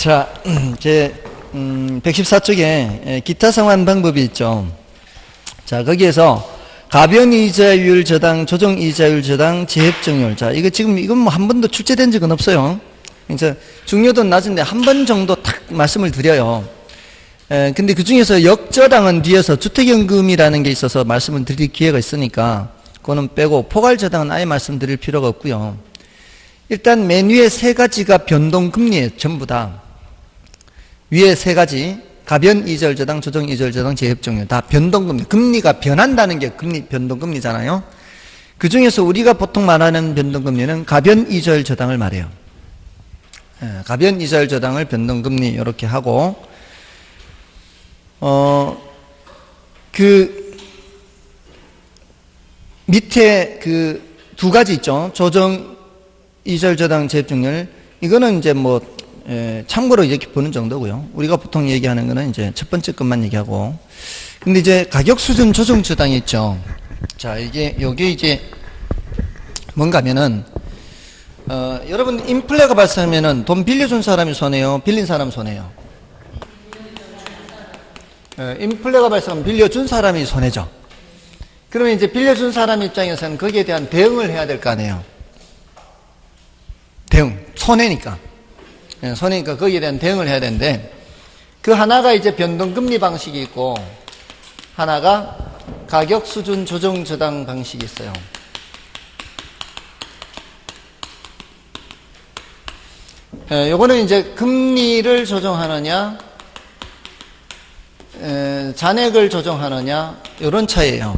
자, 제 114쪽에 기타 상환 방법이 있죠. 자, 거기에서 가변이자율 저당, 조정이자율 저당, 재협정률. 자, 이건 뭐 한 번도 출제된 적은 없어요. 이제 중요도는 낮은데 한 번 정도 탁 말씀을 드려요. 근데 그 중에서 역저당은 뒤에서 주택연금이라는 게 있어서 말씀을 드릴 기회가 있으니까 그거는 빼고 포괄저당은 아예 말씀드릴 필요가 없고요. 일단 맨 위에 세 가지가 변동금리예요. 전부 다. 위에 세 가지 가변이자율저당, 조정이자율저당, 재협정률 다 변동금리. 금리가 변한다는 게 변동금리잖아요. 그 중에서 우리가 보통 말하는 변동금리는 가변이자율저당을 말해요. 가변이자율저당을 변동금리 이렇게 하고 그 밑에 그 두 가지 있죠. 조정이자율저당, 재협정률. 이거는 이제 뭐 참고로 이렇게 보는 정도고요. 우리가 보통 얘기하는 거는 이제 첫 번째 것만 얘기하고. 근데 이제 가격 수준 조정 저당이 있죠. 자, 요게 이제 뭔가 하면은 여러분 인플레가 발생하면은 돈 빌려준 사람이 손해요, 빌린 사람 손해요? 인플레가 발생하면 빌려준 사람이 손해죠. 그러면 이제 빌려준 사람 입장에서는 거기에 대한 대응을 해야 될 거 아니에요. 대응, 손해니까. 손해니까 거기에 대한 대응을 해야 되는데, 그 하나가 이제 변동금리 방식이 있고 하나가 가격 수준 조정 저당 방식이 있어요. 요거는 이제 금리를 조정하느냐 잔액을 조정하느냐 이런 차이예요.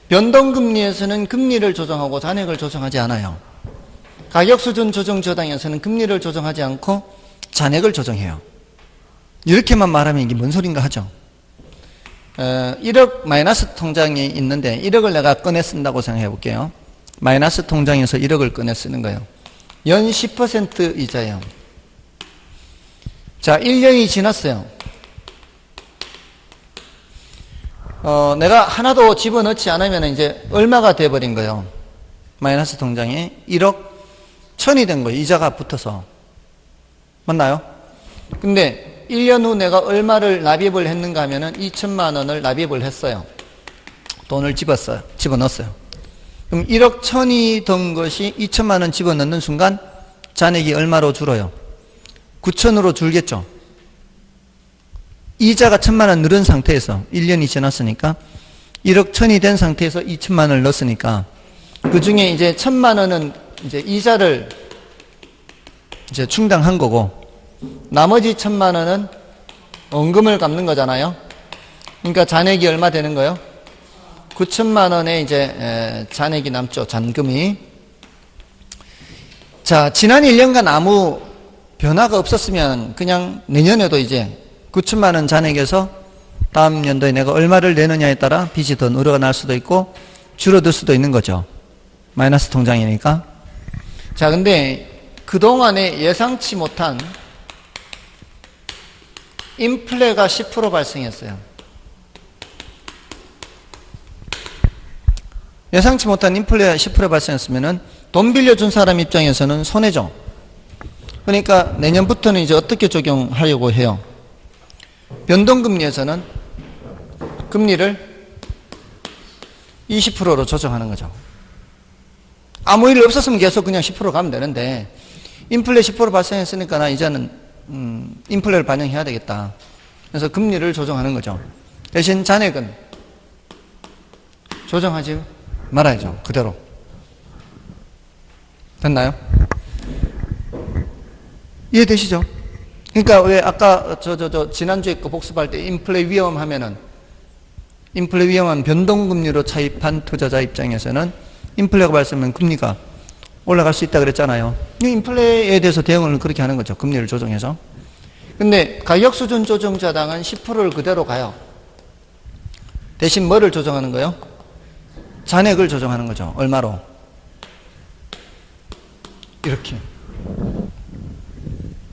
변동금리에서는 금리를 조정하고 잔액을 조정하지 않아요. 가격수준 조정 저당에서는 금리를 조정하지 않고 잔액을 조정해요. 이렇게만 말하면 이게 뭔 소린가 하죠. 1억 마이너스 통장이 있는데 1억을 내가 꺼내 쓴다고 생각해 볼게요. 마이너스 통장에서 1억을 꺼내 쓰는 거예요. 연 10% 이자예요. 자, 1년이 지났어요. 내가 하나도 집어넣지 않으면 이제 얼마가 돼버린 거예요. 마이너스 통장에 1억 1000이 된 거예요. 이자가 붙어서. 맞나요? 근데 1년 후 내가 얼마를 납입을 했는가 하면은 2천만 원을 납입을 했어요. 돈을 집어넣었어요. 그럼 1억 1000이 된 것이 2천만 원 집어넣는 순간 잔액이 얼마로 줄어요? 9천으로 줄겠죠. 이자가 1000만 원 늘은 상태에서 1년이 지났으니까 1억 1000이 된 상태에서 2천만 원을 넣었으니까 그 중에 이제 1000만 원은 이제 이자를 이제 충당한 거고 나머지 1000만 원은 원금을 갚는 거잖아요. 그러니까 잔액이 얼마 되는 거예요? 9천만 원의 이제 잔액이 남죠. 잔금이. 자, 지난 1년간 아무 변화가 없었으면 그냥 내년에도 이제 9천만 원 잔액에서 다음 연도에 내가 얼마를 내느냐에 따라 빚이 더 늘어날 수도 있고 줄어들 수도 있는 거죠. 마이너스 통장이니까. 자, 근데 그동안에 예상치 못한 인플레가 10% 발생했어요. 예상치 못한 인플레가 10% 발생했으면은 돈 빌려준 사람 입장에서는 손해죠. 그러니까 내년부터는 이제 어떻게 적용하려고 해요? 변동금리에서는 금리를 20%로 조정하는 거죠. 아무 일 없었으면 계속 그냥 10% 가면 되는데 인플레 10% 발생했으니까 나 이제는 인플레를 반영해야 되겠다. 그래서 금리를 조정하는 거죠. 대신 잔액은 조정하지 말아야죠. 그대로. 됐나요? 이해되시죠? 그러니까 왜 아까 지난주에 거 복습할 때 인플레 위험하면은 인플레 위험한 변동금리로 차입한 투자자 입장에서는 인플레가 발생하면 금리가 올라갈 수 있다 그랬잖아요. 인플레에 대해서 대응을 그렇게 하는 거죠. 금리를 조정해서. 근데 가격수준 조정 저당은 10%를 그대로 가요. 대신 뭐를 조정하는 거예요? 잔액을 조정하는 거죠. 얼마로? 이렇게.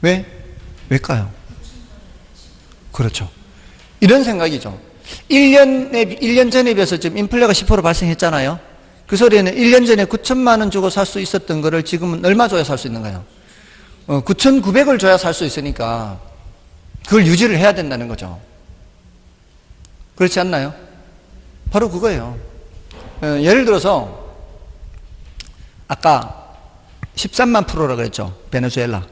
왜? 왜일까요? 그렇죠. 이런 생각이죠. 1년 전에 비해서 지금 인플레가 10% 발생했잖아요. 그 소리는 1년 전에 9천만 원 주고 살 수 있었던 거를 지금은 얼마 줘야 살 수 있는 거예요? 9,900을 줘야 살 수 있으니까 그걸 유지를 해야 된다는 거죠. 그렇지 않나요? 바로 그거예요. 예를 들어서 아까 13만 프로라고 했죠. 베네수엘라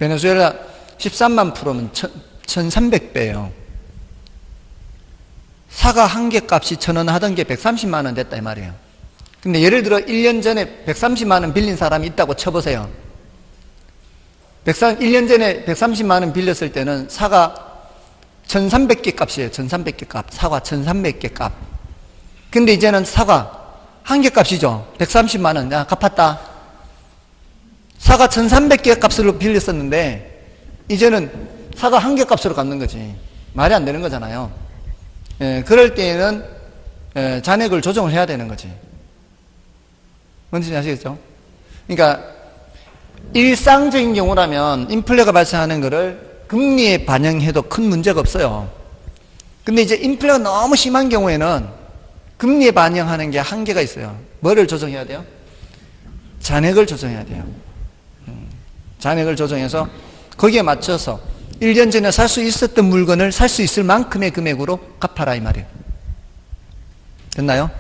13만 프로면 1300배예요. 사과 한 개 값이 1,000원 하던 게 130만 원 됐다 이 말이에요. 근데 예를 들어 1년 전에 130만 원 빌린 사람이 있다고 쳐보세요. 1년 전에 130만 원 빌렸을 때는 사과 1,300개 값이에요. 1,300개 값. 사과 1,300개 값. 근데 이제는 사과 한 개 값이죠. 130만 원. 야, 갚았다. 사과 1,300개 값으로 빌렸었는데 이제는 사과 한 개 값으로 갚는 거지. 말이 안 되는 거잖아요. 그럴 때에는 잔액을 조정을 해야 되는 거지. 뭔지 아시겠죠? 그러니까 일상적인 경우라면 인플레가 발생하는 거를 금리에 반영해도 큰 문제가 없어요. 근데 이제 인플레가 너무 심한 경우에는 금리에 반영하는 게 한계가 있어요. 뭐를 조정해야 돼요? 잔액을 조정해야 돼요. 잔액을 조정해서 거기에 맞춰서 1년 전에 살 수 있었던 물건을 살 수 있을 만큼의 금액으로 갚아라 이 말이에요. 됐나요?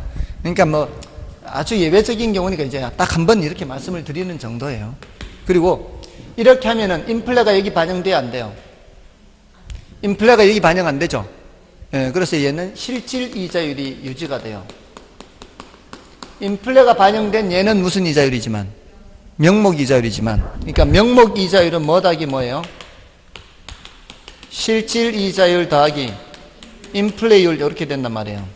그러니까 뭐 아주 예외적인 경우니까 이제 딱 한 번 이렇게 말씀을 드리는 정도예요. 그리고 이렇게 하면은 인플레가 여기 반영돼야 안 돼요. 인플레가 여기 반영 안 되죠. 그래서 얘는 실질 이자율이 유지가 돼요. 인플레가 반영된 얘는 무슨 이자율이지만 명목 이자율이지만, 그러니까 명목 이자율은 뭐 더하기 뭐예요? 실질 이자율 더하기 인플레율 이렇게 된단 말이에요.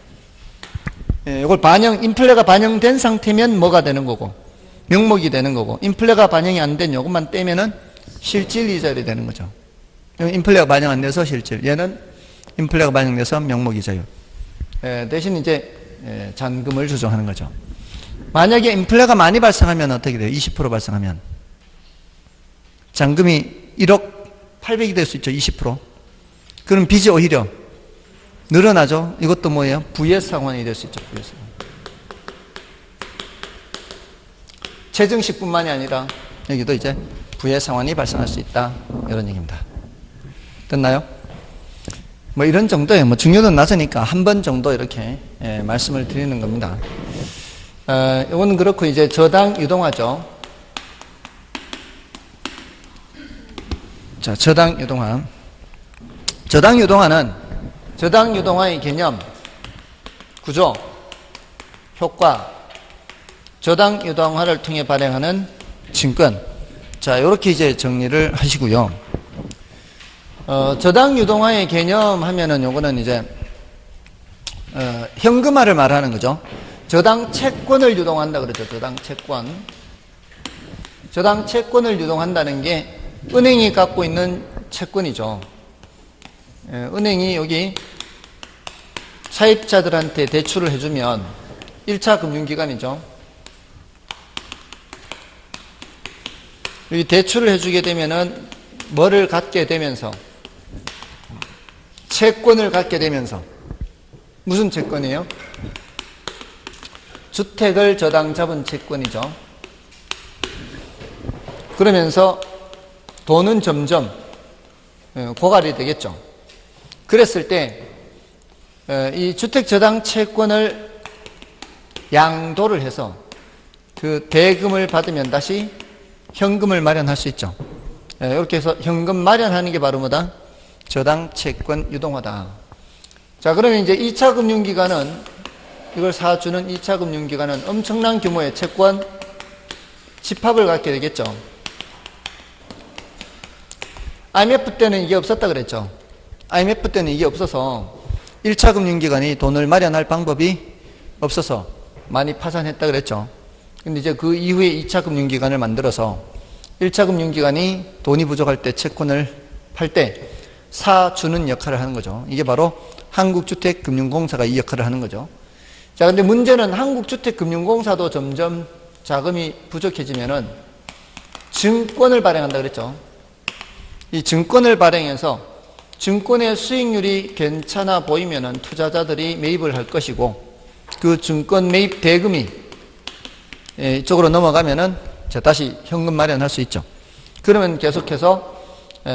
이걸 인플레가 반영된 상태면 뭐가 되는 거고 명목이 되는 거고, 인플레가 반영이 안 된 요것만 떼면은 실질 이자율이 되는 거죠. 인플레가 반영 안 돼서 실질, 얘는 인플레가 반영돼서 명목 이자율. 대신 이제 잔금을 조정하는 거죠. 만약에 인플레가 많이 발생하면 어떻게 돼요? 20% 발생하면 잔금이 1억 800이 될 수 있죠. 20%. 그럼 빚이 오히려 늘어나죠. 이것도 뭐예요? 부의 상환이 될 수 있죠. 부의 상환. 최정식뿐만이 아니라 여기도 이제 부의 상환이 발생할 수 있다. 이런 얘기입니다. 됐나요? 뭐 이런 정도예요. 뭐 중요도는 낮으니까 한 번 정도 이렇게 말씀을 드리는 겁니다. 이거는 그렇고 이제 저당 유동화죠. 자, 저당 유동화. 저당 유동화의 개념, 구조, 효과, 저당 유동화를 통해 발행하는 증권. 자, 이렇게 이제 정리를 하시고요. 저당 유동화의 개념 하면은 요거는 이제 현금화를 말하는 거죠. 저당 채권을 유동한다 그러죠. 저당 채권. 저당 채권을 유동한다는 게 은행이 갖고 있는 채권이죠. 은행이 여기 사입자들한테 대출을 해주면 1차 금융기관이죠. 여기 대출을 해주게 되면은 뭐를 갖게 되면서? 채권을 갖게 되면서. 무슨 채권이에요? 주택을 저당 잡은 채권이죠. 그러면서 돈은 점점 고갈이 되겠죠. 그랬을 때 이 주택 저당 채권을 양도를 해서 그 대금을 받으면 다시 현금을 마련할 수 있죠. 이렇게 해서 현금 마련하는 게 바로 뭐다? 저당 채권 유동화다. 자, 그러면 이제 2차 금융기관은, 이걸 사주는 2차 금융기관은 엄청난 규모의 채권 집합을 갖게 되겠죠. IMF 때는 이게 없었다 그랬죠. IMF 때는 이게 없어서 1차 금융기관이 돈을 마련할 방법이 없어서 많이 파산했다 그랬죠. 근데 이제 그 이후에 2차 금융기관을 만들어서 1차 금융기관이 돈이 부족할 때 채권을 팔 때 사주는 역할을 하는 거죠. 이게 바로 한국주택금융공사가 이 역할을 하는 거죠. 자, 근데 문제는 한국주택금융공사도 점점 자금이 부족해지면은 증권을 발행한다 그랬죠. 이 증권을 발행해서 증권의 수익률이 괜찮아 보이면은 투자자들이 매입을 할 것이고, 그 증권 매입 대금이 이쪽으로 넘어가면은 다시 현금 마련할 수 있죠. 그러면 계속해서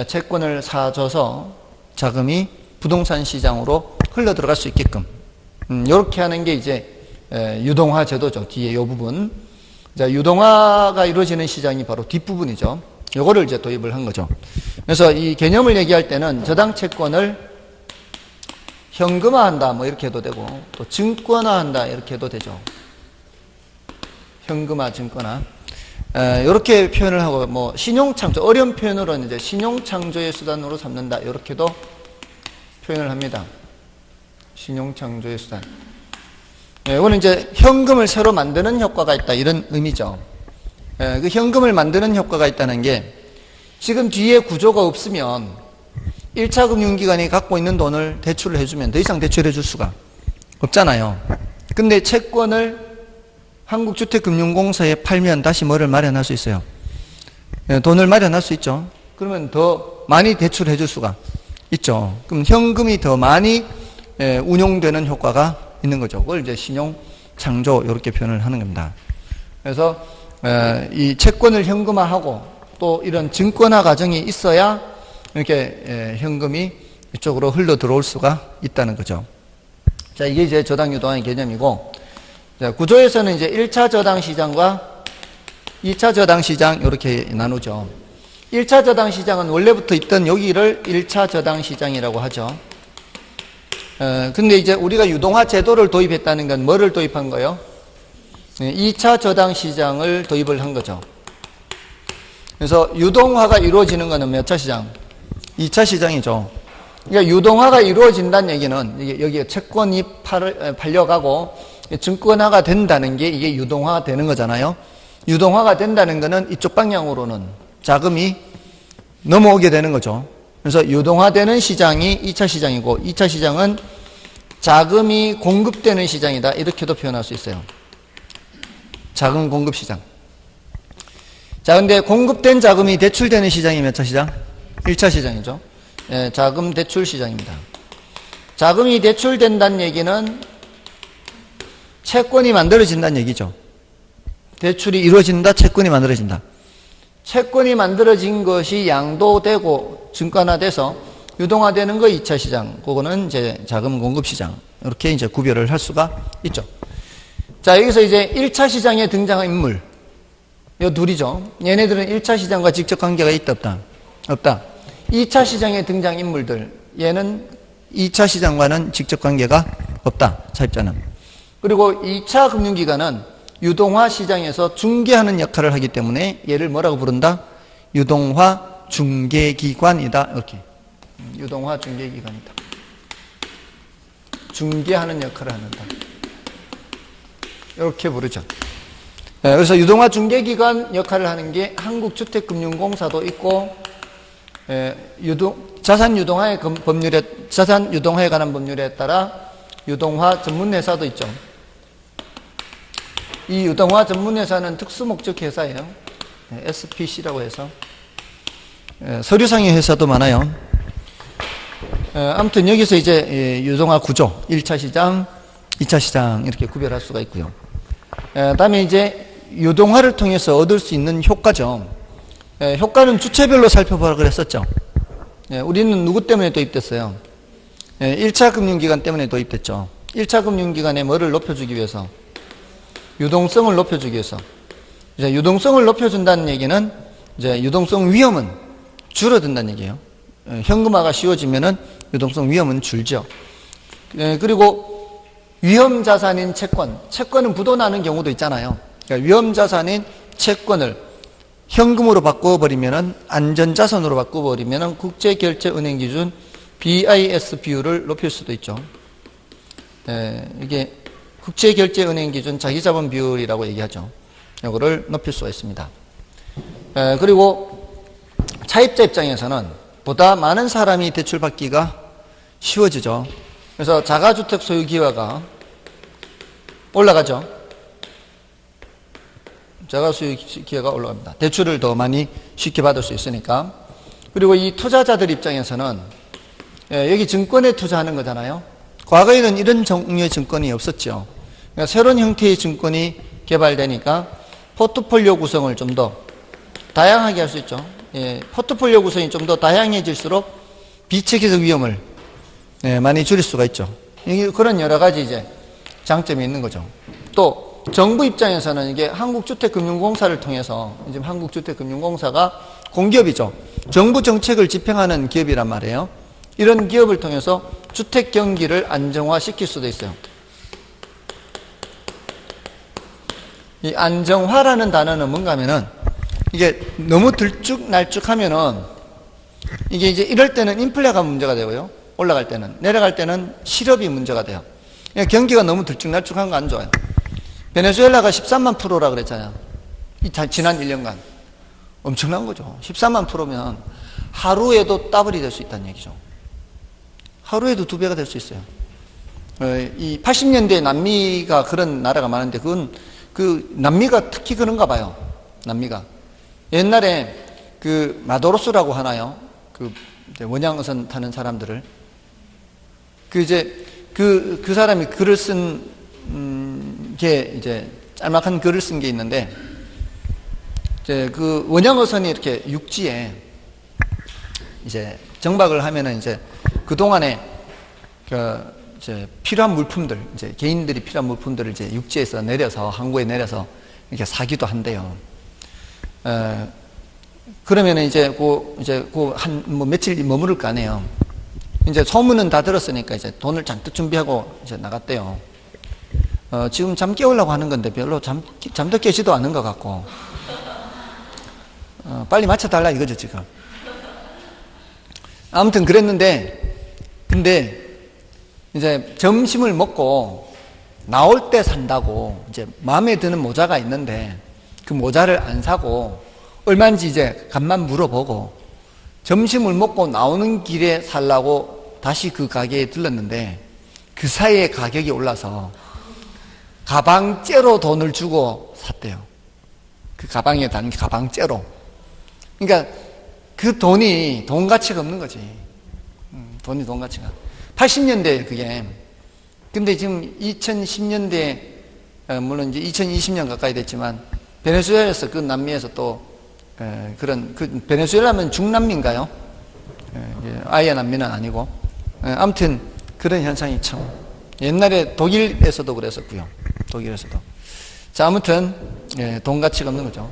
채권을 사줘서 자금이 부동산 시장으로 흘러 들어갈 수 있게끔 이렇게 하는 게 이제 유동화 제도죠. 뒤에 이 부분. 자, 유동화가 이루어지는 시장이 바로 뒷부분이죠. 요거를 이제 도입을 한 거죠. 그래서 이 개념을 얘기할 때는 저당 채권을 현금화한다 뭐 이렇게 해도 되고 또 증권화한다 이렇게 해도 되죠. 현금화, 증권화. 이렇게 표현을 하고 뭐 신용창조, 어려운 표현으로는 이제 신용창조의 수단으로 삼는다 이렇게도 표현을 합니다. 신용창조의 수단. 이거는 이제 현금을 새로 만드는 효과가 있다 이런 의미죠. 그 현금을 만드는 효과가 있다는 게 지금 뒤에 구조가 없으면 1차 금융기관이 갖고 있는 돈을 대출을 해주면 더 이상 대출해 줄 수가 없잖아요. 근데 채권을 한국주택금융공사에 팔면 다시 뭐를 마련할 수 있어요? 돈을 마련할 수 있죠. 그러면 더 많이 대출해 줄 수가 있죠. 그럼 현금이 더 많이 운용되는 효과가 있는 거죠. 그걸 이제 신용창조 이렇게 표현을 하는 겁니다. 그래서 이 채권을 현금화하고 또 이런 증권화 과정이 있어야 이렇게 현금이 이쪽으로 흘러 들어올 수가 있다는 거죠. 자, 이게 이제 저당 유동화의 개념이고, 자, 구조에서는 이제 1차 저당 시장과 2차 저당 시장 이렇게 나누죠. 1차 저당 시장은 원래부터 있던 여기를 1차 저당 시장이라고 하죠. 근데 이제 우리가 유동화 제도를 도입했다는 건 뭐를 도입한 거예요? 2차 저당 시장을 도입을 한 거죠. 그래서 유동화가 이루어지는 것은 몇 차 시장? 2차 시장이죠. 그러니까 유동화가 이루어진다는 얘기는 여기에 채권이 팔려가고 증권화가 된다는 게 이게 유동화가 되는 거잖아요. 유동화가 된다는 것은 이쪽 방향으로는 자금이 넘어오게 되는 거죠. 그래서 유동화되는 시장이 2차 시장이고 2차 시장은 자금이 공급되는 시장이다 이렇게도 표현할 수 있어요. 자금 공급 시장. 자, 근데 공급된 자금이 대출되는 시장이 몇 차 시장? 1차 시장이죠. 자금 대출 시장입니다. 자금이 대출된다는 얘기는 채권이 만들어진다는 얘기죠. 대출이 이루어진다, 채권이 만들어진다. 채권이 만들어진 것이 양도되고 증권화돼서 유동화되는 거 2차 시장. 그거는 이제 자금 공급 시장. 이렇게 이제 구별을 할 수가 있죠. 자, 여기서 이제 1차 시장에 등장한 인물. 요 둘이죠. 얘네들은 1차 시장과 직접 관계가 있다, 없다? 없다. 2차 시장에 등장 인물들. 얘는 2차 시장과는 직접 관계가 없다. 차입자는. 그리고 2차 금융기관은 유동화 시장에서 중개하는 역할을 하기 때문에 얘를 뭐라고 부른다? 유동화 중개기관이다. 이렇게. 유동화 중개기관이다. 중개하는 역할을 한다. 이렇게 부르죠. 그래서 유동화 중개기관 역할을 하는 게 한국주택금융공사도 있고, 자산 유동화에 관한 법률에 따라 유동화 전문회사도 있죠. 이 유동화 전문회사는 특수목적 회사예요. SPC라고 해서. 서류상의 회사도 많아요. 아무튼 여기서 이제 유동화 구조, 1차 시장, 2차 시장 이렇게 구별할 수가 있고요. 다음에 이제 유동화를 통해서 얻을 수 있는 효과죠. 효과는 주체별로 살펴보라 그랬었죠. 우리는 누구 때문에 도입됐어요? 1차 금융기관 때문에 도입됐죠. 1차 금융기관에 뭐를 높여주기 위해서? 유동성을 높여주기 위해서. 이제 유동성을 높여준다는 얘기는 이제 유동성 위험은 줄어든다는 얘기예요. 현금화가 쉬워지면은 유동성 위험은 줄죠. 그리고 위험 자산인 채권은 부도나는 경우도 있잖아요. 그러니까 위험 자산인 채권을 현금으로 바꿔버리면은 안전자산으로 바꿔버리면은 국제결제은행 기준 BIS 비율을 높일 수도 있죠. 이게 국제결제은행 기준 자기자본 비율이라고 얘기하죠. 이거를 높일 수가 있습니다. 그리고 차입자 입장에서는 보다 많은 사람이 대출받기가 쉬워지죠. 그래서 자가주택 소유 기회가 올라가죠. 자가 소유 기회가 올라갑니다. 대출을 더 많이 쉽게 받을 수 있으니까. 그리고 이 투자자들 입장에서는 여기 증권에 투자하는 거잖아요. 과거에는 이런 종류의 증권이 없었죠. 그러니까 새로운 형태의 증권이 개발되니까 포트폴리오 구성을 좀 더 다양하게 할 수 있죠. 포트폴리오 구성이 좀 더 다양해질수록 비체계적 위험을 많이 줄일 수가 있죠. 그런 여러 가지 이제 장점이 있는 거죠. 또 정부 입장에서는 이게 한국주택금융공사를 통해서 지금 한국주택금융공사가 공기업이죠. 정부 정책을 집행하는 기업이란 말이에요. 이런 기업을 통해서 주택 경기를 안정화시킬 수도 있어요. 이 안정화라는 단어는 뭔가 하면은 이게 너무 들쭉날쭉하면은 이게 이제 이럴 때는 인플레가 문제가 되고요. 올라갈 때는. 내려갈 때는 실업이 문제가 돼요. 경기가 너무 들쭉날쭉한 거 안 좋아요. 베네수엘라가 13만 프로라 그랬잖아요. 지난 1년간. 엄청난 거죠. 13만 프로면 하루에도 더블이 될 수 있다는 얘기죠. 하루에도 2배가 될 수 있어요. 이 80년대 남미가 그런 나라가 많은데 그 남미가 특히 그런가 봐요. 남미가. 옛날에 그 마도로스라고 하나요? 그 원양어선 타는 사람들을. 그 사람이 글을 쓴 게 이제 짤막한 글을 쓴 게 있는데 이제 그 원양어선이 이렇게 육지에 이제 정박을 하면은 이제 그 동안에 이제 필요한 물품들, 이제 개인들이 필요한 물품들을 이제 육지에서 내려서 항구에 내려서 이렇게 사기도 한대요. 그러면은 이제 뭐 며칠 머무를 거 아니에요. 이제 소문은 다 들었으니까 이제 돈을 잔뜩 준비하고 이제 나갔대요. 지금 잠 깨우려고 하는 건데 별로 잠도 깨지도 않은 것 같고, 빨리 맞춰달라 이거죠, 지금. 아무튼 그랬는데, 근데 이제 점심을 먹고 나올 때 산다고 이제 마음에 드는 모자가 있는데 그 모자를 안 사고 얼마인지 이제 값만 물어보고 점심을 먹고 나오는 길에 살라고 다시 그 가게에 들렀는데 그 사이에 가격이 올라서 가방째로 돈을 주고 샀대요. 그 가방에 단 가방째로. 그러니까 그 돈이 돈 가치가 없는 거지. 돈이 돈 가치가. 80년대에 그게. 근데 지금 2010년대, 물론 이제 2020년 가까이 됐지만 베네수엘라에서 그 남미에서 또 그런 베네수엘라면 중남미인가요? 아예 남미는 아니고. 아무튼 그런 현상이 참 옛날에 독일에서도 그랬었고요. 독일에서도. 자, 아무튼 돈 가치가 없는 거죠.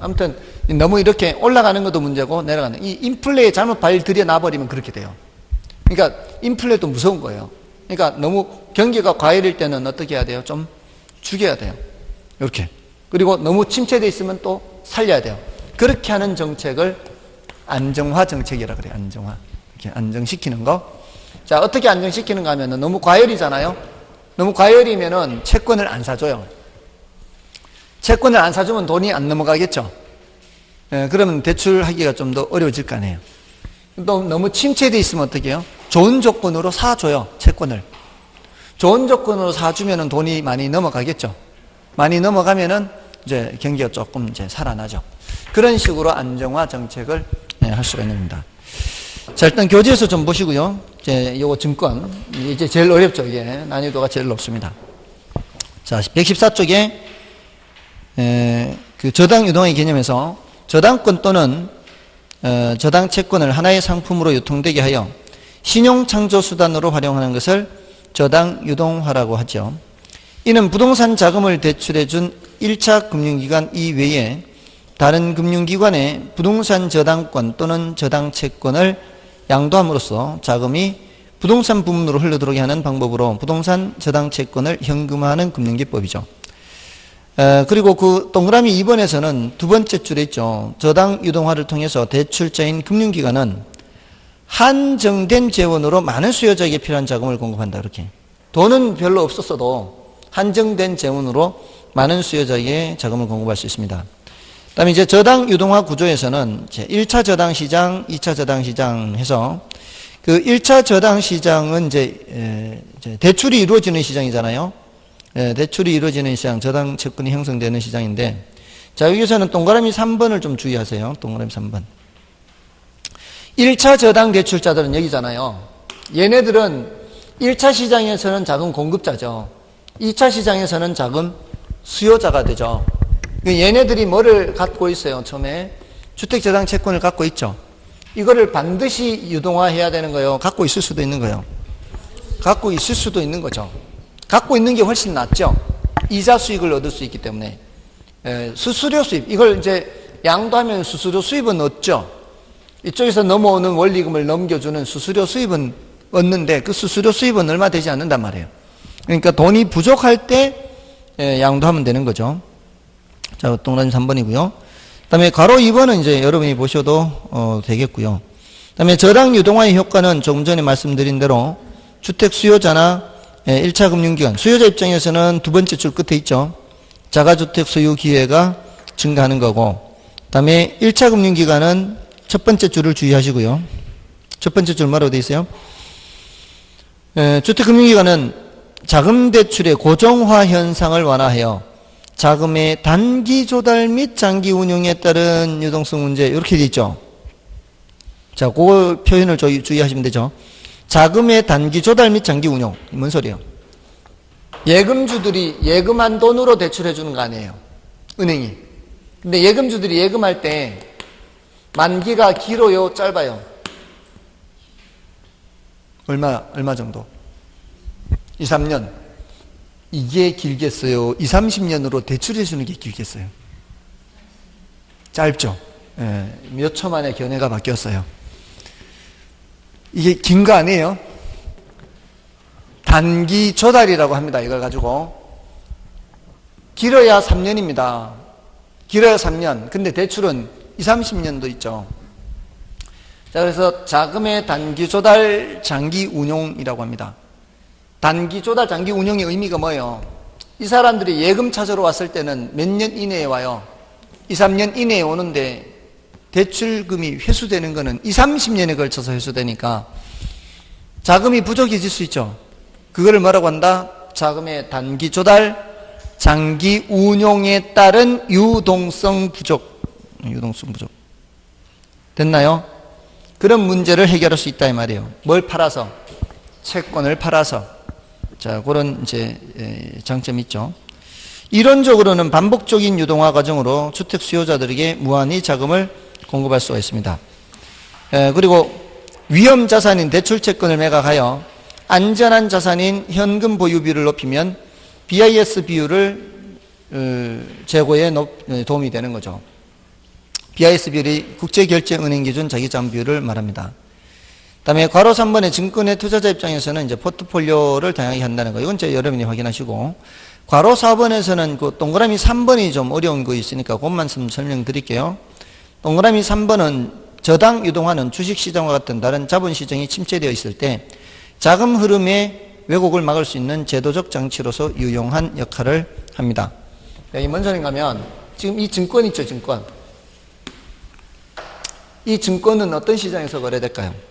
아무튼 너무 이렇게 올라가는 것도 문제고 내려가는 이 인플레에 잘못 발 들여놔버리면 그렇게 돼요. 그러니까 인플레도 무서운 거예요. 그러니까 너무 경기가 과열일 때는 어떻게 해야 돼요? 좀 죽여야 돼요. 이렇게. 그리고 너무 침체되어 있으면 또 살려야 돼요. 그렇게 하는 정책을 안정화 정책이라고 그래요. 안정화. 이렇게 안정시키는 거. 자, 어떻게 안정시키는가 하면은 너무 과열이잖아요. 너무 과열이면은 채권을 안 사줘요. 채권을 안 사주면 돈이 안 넘어가겠죠. 그러면 대출하기가 좀 더 어려워질 거 아니에요. 또 너무 침체되어 있으면 어떻게 해요? 좋은 조건으로 사줘요. 채권을. 좋은 조건으로 사주면은 돈이 많이 넘어가겠죠. 많이 넘어가면은 이제 경기가 조금 이제 살아나죠. 그런 식으로 안정화 정책을 할 수가 있는 겁니다. 자, 일단 교재에서 좀 보시고요. 이제 요거 증권. 이제 제일 어렵죠. 이게 난이도가 제일 높습니다. 자, 114쪽에 그 저당 유동의 개념에서 저당권 또는 저당 채권을 하나의 상품으로 유통되게 하여 신용 창조 수단으로 활용하는 것을 저당 유동화라고 하죠. 이는 부동산 자금을 대출해 준 1차 금융기관 이외에 다른 금융기관에 부동산 저당권 또는 저당 채권을 양도함으로써 자금이 부동산 부문으로 흘러들어오게 하는 방법으로 부동산 저당 채권을 현금화하는 금융기법이죠. 그리고 그 동그라미 2번에서는 두 번째 줄에 있죠. 저당 유동화를 통해서 대출자인 금융기관은 한정된 재원으로 많은 수요자에게 필요한 자금을 공급한다. 이렇게. 돈은 별로 없었어도 한정된 재원으로 많은 수요자에게 자금을 공급할 수 있습니다. 그 다음에 이제 저당 유동화 구조에서는 1차 저당 시장, 2차 저당 시장 해서 그 1차 저당 시장은 이제 대출이 이루어지는 시장이잖아요. 대출이 이루어지는 시장, 저당 채권이 형성되는 시장인데, 자, 여기서는 동그라미 3번을 좀 주의하세요. 동그라미 3번. 1차 저당 대출자들은 여기잖아요. 얘네들은 1차 시장에서는 자금 공급자죠. 2차 시장에서는 자금 수요자가 되죠. 얘네들이 뭐를 갖고 있어요? 처음에 주택저당 채권을 갖고 있죠. 이거를 반드시 유동화해야 되는 거예요? 갖고 있을 수도 있는 거예요? 갖고 있을 수도 있는 거죠. 갖고 있는 게 훨씬 낫죠. 이자 수익을 얻을 수 있기 때문에. 수수료 수입, 이걸 이제 양도하면 수수료 수입은 얻죠. 이쪽에서 넘어오는 원리금을 넘겨주는 수수료 수입은 얻는데 그 수수료 수입은 얼마 되지 않는단 말이에요. 그러니까 돈이 부족할 때 양도하면 되는 거죠. 자, 동그라미 3번이고요. 그 다음에 괄호 2번은 이제 여러분이 보셔도 되겠고요. 그 다음에 저당 유동화의 효과는 조금 전에 말씀드린 대로 주택 수요자나 1차 금융기관, 수요자 입장에서는 두 번째 줄 끝에 있죠. 자가주택 소유 기회가 증가하는 거고, 그 다음에 1차 금융기관은 첫 번째 줄을 주의하시고요. 첫 번째 줄 뭐라고 되어 있어요? 주택금융기관은 자금 대출의 고정화 현상을 완화하여 자금의 단기 조달 및 장기 운용에 따른 유동성 문제, 이렇게 되어 있죠. 자, 그 표현을 주의하시면 되죠. 자금의 단기 조달 및 장기 운용. 뭔 소리예요? 예금주들이 예금한 돈으로 대출해 주는 거 아니에요, 은행이. 근데 예금주들이 예금할 때 만기가 길어요, 짧아요? 얼마 정도? 2, 3년. 이게 길겠어요? 2, 30년으로 대출해 주는 게 길겠어요? 짧죠? 몇 초 만에 견해가 바뀌었어요. 이게 긴 거 아니에요? 단기 조달이라고 합니다, 이걸 가지고. 길어야 3년입니다. 길어야 3년. 근데 대출은 2, 30년도 있죠. 자, 그래서 자금의 단기 조달 장기 운용이라고 합니다. 단기 조달 장기 운용의 의미가 뭐예요? 이 사람들이 예금 찾으러 왔을 때는 몇 년 이내에 와요? 2, 3년 이내에 오는데 대출금이 회수되는 거는 2, 30년에 걸쳐서 회수되니까 자금이 부족해질 수 있죠. 그거를 뭐라고 한다? 자금의 단기 조달 장기 운용에 따른 유동성 부족. 됐나요? 그런 문제를 해결할 수 있다 이 말이에요. 뭘 팔아서? 채권을 팔아서. 자, 그런 이제 장점이 있죠. 이론적으로는 반복적인 유동화 과정으로 주택 수요자들에게 무한히 자금을 공급할 수가 있습니다. 그리고 위험 자산인 대출 채권을 매각하여 안전한 자산인 현금 보유비를 높이면 BIS 비율을 제고에 도움이 되는 거죠. BIS 비율이 국제결제은행 기준 자기자금 비율을 말합니다. 그다음에 괄호 3번의 증권의 투자자 입장에서는 이제 포트폴리오를 다양하게 한다는 거. 이건 이제 여러분이 확인하시고, 괄호 4번에서는 그 동그라미 3번이 좀 어려운 거 있으니까 그것만 설명드릴게요. 동그라미 3번은 저당 유동화는 주식시장과 같은 다른 자본시장이 침체되어 있을 때 자금 흐름의 왜곡을 막을 수 있는 제도적 장치로서 유용한 역할을 합니다. 이 뭔 소린가 하면 지금 이 증권 있죠, 증권. 이 증권은 어떤 시장에서 거래될까요?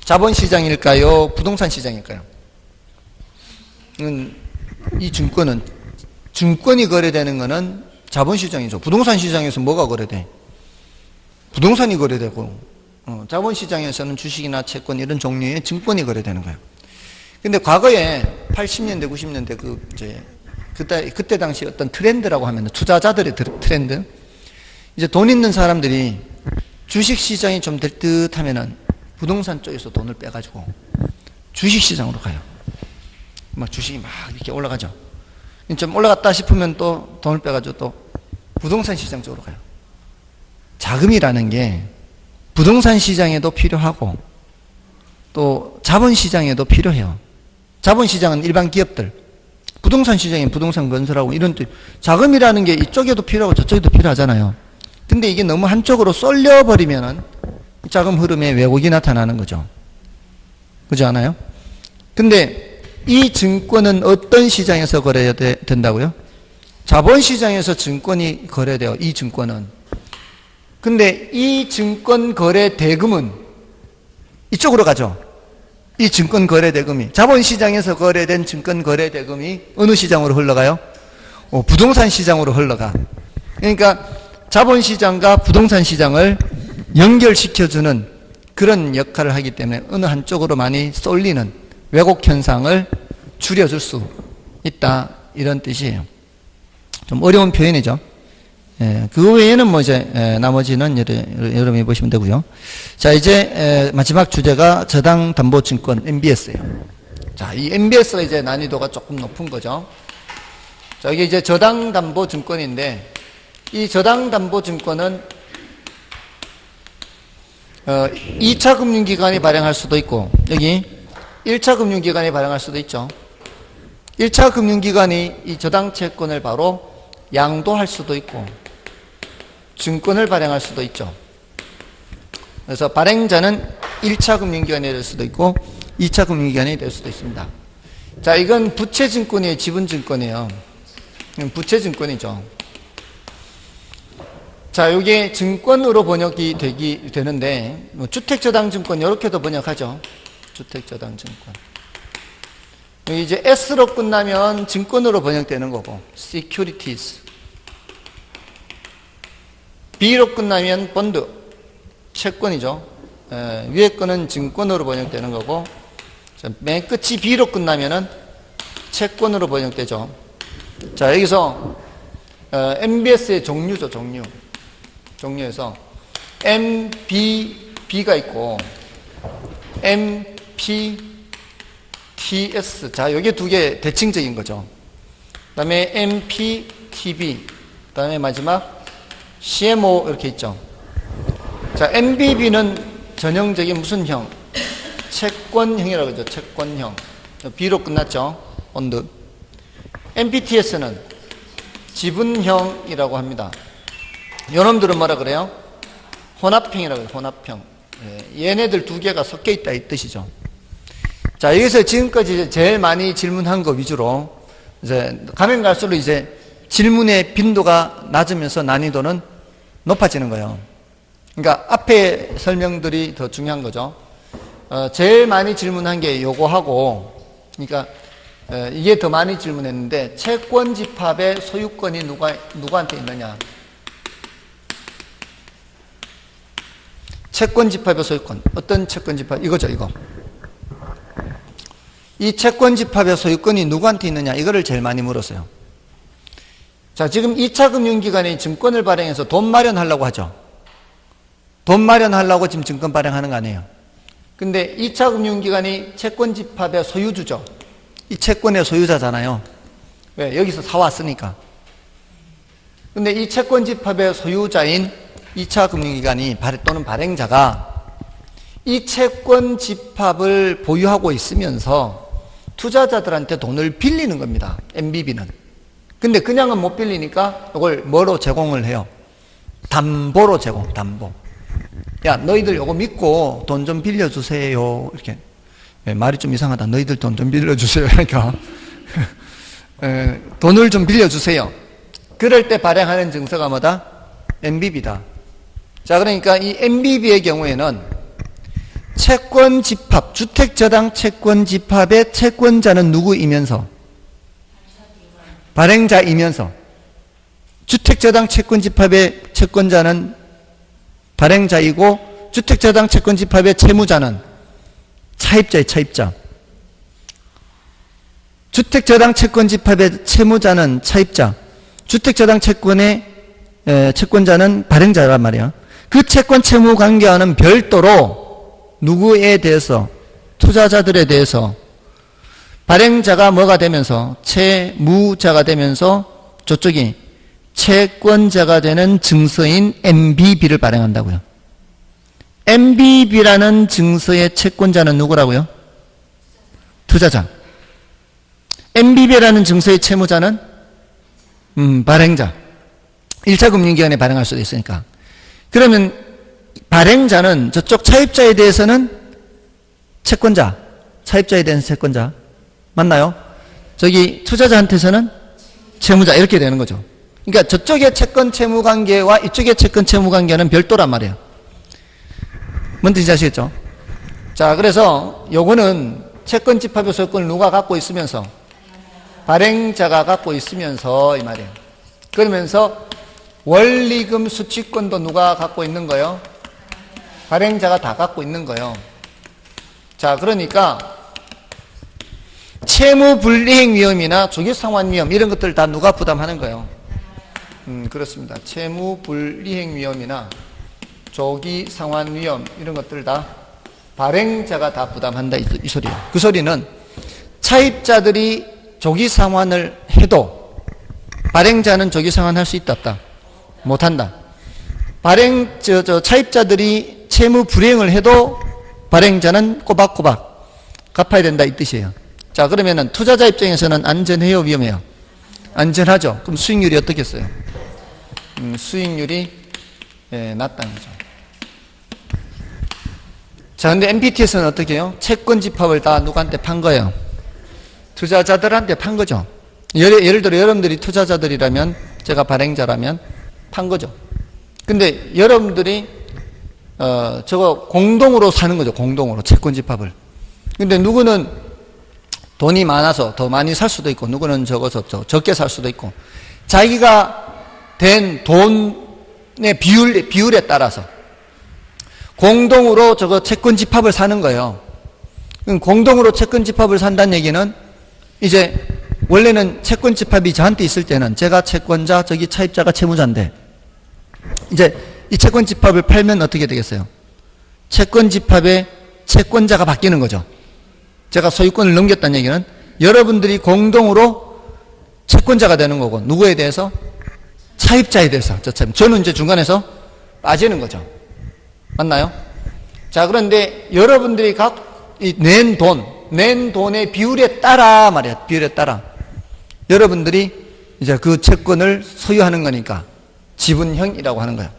자본시장일까요? 부동산 시장일까요? 이 증권은, 증권이 거래되는 거는 자본시장이죠. 부동산 시장에서 뭐가 거래돼? 부동산이 거래되고, 자본시장에서는 주식이나 채권 이런 종류의 증권이 거래되는 거예요. 근데 과거에 80년대, 90년대 그때 당시 어떤 트렌드라고 하면 투자자들의 트렌드, 이제 돈 있는 사람들이 주식시장이 좀 될 듯 하면은 부동산 쪽에서 돈을 빼가지고 주식시장으로 가요. 막 주식이 막 이렇게 올라가죠. 좀 올라갔다 싶으면 또 돈을 빼가지고 또 부동산 시장 쪽으로 가요. 자금이라는 게 부동산 시장에도 필요하고 또 자본시장에도 필요해요. 자본시장은 일반 기업들, 부동산 시장엔 부동산 건설하고 이런 자금이라는 게 이쪽에도 필요하고 저쪽에도 필요하잖아요. 근데 이게 너무 한쪽으로 쏠려버리면은 자금 흐름에 왜곡이 나타나는 거죠. 그렇지 않아요? 근데 이 증권은 어떤 시장에서 거래해야 된다고요? 자본시장에서 증권이 거래돼요. 이 증권은. 근데 이 증권 거래 대금은 이쪽으로 가죠. 이 증권 거래 대금이, 자본시장에서 거래된 증권 거래 대금이 어느 시장으로 흘러가요? 부동산 시장으로 흘러가. 그러니까 자본시장과 부동산 시장을 연결시켜주는 그런 역할을 하기 때문에 어느 한쪽으로 많이 쏠리는 왜곡 현상을 줄여줄 수 있다, 이런 뜻이에요. 좀 어려운 표현이죠. 그거 외에는 뭐 이제 나머지는 여러분이 보시면 되고요. 자, 이제 마지막 주제가 저당담보증권 MBS예요. 자, 이 MBS가 이제 난이도가 조금 높은 거죠. 자, 이게 이제 저당담보증권인데, 이 저당담보증권은 2차 금융기관이 발행할 수도 있고, 여기 1차 금융기관이 발행할 수도 있죠. 1차 금융기관이 이 저당채권을 바로 양도할 수도 있고, 증권을 발행할 수도 있죠. 그래서 발행자는 1차 금융기관이 될 수도 있고 2차 금융기관이 될 수도 있습니다. 자, 이건 부채증권이에요, 지분증권이에요? 부채증권이죠. 자, 이게 증권으로 번역이 되는데 주택저당증권 이렇게도 번역하죠. 주택저당증권. 여기 이제 S로 끝나면 증권으로 번역되는 거고 securities. B로 끝나면 본드, 채권이죠. 위에 거는 증권으로 번역되는 거고, 맨 끝이 B로 끝나면은 채권으로 번역되죠. 자, 여기서 MBS의 종류죠, 종류. 종류에서 MBB가 있고 MPTS. 자, 여기 두 개 대칭적인 거죠. 그 다음에 MPTB. 그 다음에 마지막 CMO 이렇게 있죠. 자, MBB는 전형적인 무슨 형? 채권형이라고 하죠. 채권형. B로 끝났죠. 본드. MPTS는 지분형이라고 합니다. 요놈들은 뭐라 그래요? 혼합형이라고 해요. 혼합형. 얘네들 두 개가 섞여 있다 이 뜻이죠. 자, 여기서 지금까지 이제 제일 많이 질문한 거 위주로 이제 가면 갈수록 이제 질문의 빈도가 낮으면서 난이도는 높아지는 거예요. 그러니까 앞에 설명들이 더 중요한 거죠. 제일 많이 질문한 게 요거하고, 그러니까 이게 더 많이 질문했는데 채권 집합의 소유권이 누구한테 있느냐? 채권 집합의 소유권. 어떤 채권 집합? 이거죠, 이거. 이 채권 집합의 소유권이 누구한테 있느냐? 이거를 제일 많이 물었어요. 자, 지금 2차 금융기관이 증권을 발행해서 돈 마련하려고 하죠. 돈 마련하려고 지금 증권 발행하는 거 아니에요. 근데 2차 금융기관이 채권 집합의 소유주죠. 이 채권의 소유자잖아요. 왜? 여기서 사왔으니까. 근데 이 채권 집합의 소유자인 2차 금융기관이 또는 발행자가 이 채권 집합을 보유하고 있으면서 투자자들한테 돈을 빌리는 겁니다. MBB는. 근데 그냥은 못 빌리니까 이걸 뭐로 제공을 해요? 담보로 제공, 담보. 야, 너희들 요거 믿고 돈 좀 빌려주세요. 이렇게. 말이 좀 이상하다. 너희들 돈 좀 빌려주세요. 그러니까. 돈을 좀 빌려주세요. 그럴 때 발행하는 증서가 뭐다? MBB다. 자, 그러니까 이 MBB의 경우에는 채권 집합, 주택저당 채권 집합의 채권자는 누구이면서? 발행자이면서. 주택저당 채권 집합의 채권자는 발행자이고 주택저당 채권 집합의 채무자는 차입자의 차입자. 주택저당 채권 집합의 채무자는 차입자. 주택저당 채권의 채권자는 발행자란 말이야. 그 채권 채무 관계와는 별도로 누구에 대해서, 투자자들에 대해서 발행자가 뭐가 되면서 채무자가 되면서 저쪽이 채권자가 되는 증서인 MBB를 발행한다고요. MBB라는 증서의 채권자는 누구라고요? 투자자. MBB라는 증서의 채무자는 발행자. 1차 금융기관에 발행할 수도 있으니까. 그러면 발행자는 저쪽 차입자에 대해서는 채권자, 차입자에 대한 채권자 맞나요? 저기 투자자한테서는 채무자 이렇게 되는 거죠. 그러니까 저쪽의 채권 채무 관계와 이쪽의 채권 채무 관계는 별도란 말이에요. 뭔 뜻인지 아시겠죠? 자, 그래서 요거는 채권 집합의 소유권을 누가 갖고 있으면서? 발행자가 갖고 있으면서 이 말이에요. 그러면서 원리금 수취권도 누가 갖고 있는 거예요? 발행자가 다 갖고 있는 거예요. 자, 그러니까 채무 불이행 위험이나 조기상환 위험 이런 것들 다 누가 부담하는 거예요? 그렇습니다. 채무 불이행 위험이나 조기 상환 위험 이런 것들 다 발행자가 다 부담한다 이 소리예요. 그 소리는 차입자들이 조기 상환을 해도 발행자는 조기 상환할 수 있다 없다? 못한다. 차입자들이 채무 불이행을 해도 발행자는 꼬박꼬박 갚아야 된다 이 뜻이에요. 자, 그러면은 투자자 입장에서는 안전해요, 위험해요? 안전하죠. 그럼 수익률이 어떻겠어요? 수익률이 낮다는 거죠. 자, 근데 MPT에서는 어떻게 해요? 채권 집합을 다 누구한테 판 거예요? 투자자들한테 판 거죠. 예를 들어 여러분들이 투자자들이라면, 제가 발행자라면 판 거죠. 근데 여러분들이 저거 공동으로 사는 거죠. 공동으로 채권 집합을. 근데 누구는 돈이 많아서 더 많이 살 수도 있고, 누구는 적어서 적게 살 수도 있고, 자기가 된 돈의 비율에 따라서 공동으로 저거 채권 집합을 사는 거예요. 공동으로 채권 집합을 산다는 얘기는, 이제 원래는 채권 집합이 저한테 있을 때는 제가 채권자, 저기 차입자가 채무자인데, 이제 이 채권 집합을 팔면 어떻게 되겠어요? 채권 집합의 채권자가 바뀌는 거죠. 제가 소유권을 넘겼다는 얘기는 여러분들이 공동으로 채권자가 되는 거고, 누구에 대해서? 차입자에 대해서. 저는 이제 중간에서 빠지는 거죠. 맞나요? 자, 그런데 여러분들이 낸 돈의 비율에 따라 말이야. 비율에 따라 여러분들이 이제 그 채권을 소유하는 거니까 지분형이라고 하는 거예요.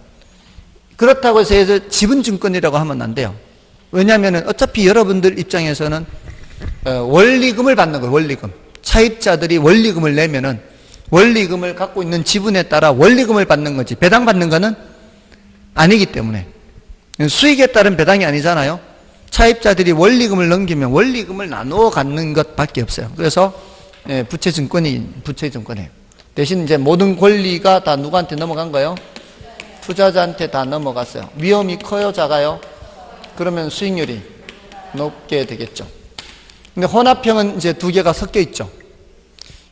그렇다고 해서 지분증권이라고 하면 안 돼요. 왜냐하면 어차피 여러분들 입장에서는 원리금을 받는 거예요. 원리금. 차입자들이 원리금을 내면은 원리금을 갖고 있는 지분에 따라 원리금을 받는 거지, 배당 받는 거는 아니기 때문에. 수익에 따른 배당이 아니잖아요. 차입자들이 원리금을 넘기면 원리금을 나누어 갖는 것밖에 없어요. 그래서 부채증권이에요. 대신 이제 모든 권리가 다 누구한테 넘어간 거예요? 투자자한테 다 넘어갔어요. 위험이 커요, 작아요? 그러면 수익률이 높게 되겠죠. 근데 혼합형은 이제 두 개가 섞여 있죠.